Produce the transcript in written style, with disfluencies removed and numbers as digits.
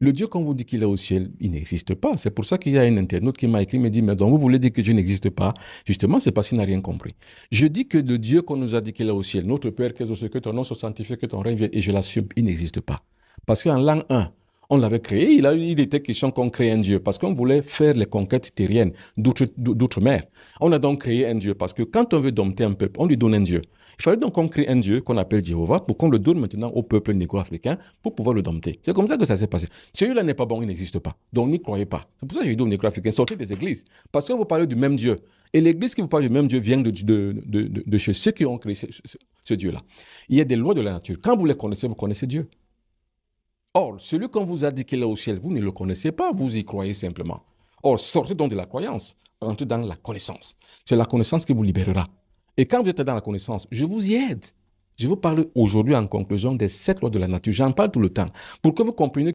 Le Dieu qu'on vous dit qu'il est au ciel, il n'existe pas. C'est pour ça qu'il y a un internaute qui m'a écrit, me dit, mais donc vous voulez dire que Dieu n'existe pas? Justement, c'est parce qu'il n'a rien compris. Je dis que le Dieu qu'on nous a dit qu'il est au ciel, notre Père, que ton nom soit sanctifié, que ton règne vienne, et je l'assume, il n'existe pas. Parce qu'en l'an 1, on l'avait créé, il était question qu'on crée un Dieu, parce qu'on voulait faire les conquêtes terriennes d'outre-mer. On a donc créé un Dieu, parce que quand on veut dompter un peuple, on lui donne un Dieu. Il fallait donc qu'on crée un Dieu qu'on appelle Jéhovah pour qu'on le donne maintenant au peuple négro-africain pour pouvoir le dompter. C'est comme ça que ça s'est passé. Celui-là n'est pas bon, il n'existe pas. Donc n'y croyez pas. C'est pour ça que j'ai dit aux négro-africains, sortez des églises. Parce qu'on vous parle du même Dieu. Et l'église qui vous parle du même Dieu vient de chez ceux qui ont créé ce Dieu-là. Il y a des lois de la nature. Quand vous connaissez Dieu. Or, celui qu'on vous a dit qu'il est au ciel, vous ne le connaissez pas, vous y croyez simplement. Or, sortez donc de la croyance, entrez dans la connaissance. C'est la connaissance qui vous libérera. Et quand vous êtes dans la connaissance, je vous y aide. Je vous parle aujourd'hui en conclusion des 7 lois de la nature. J'en parle tout le temps pour que vous compreniez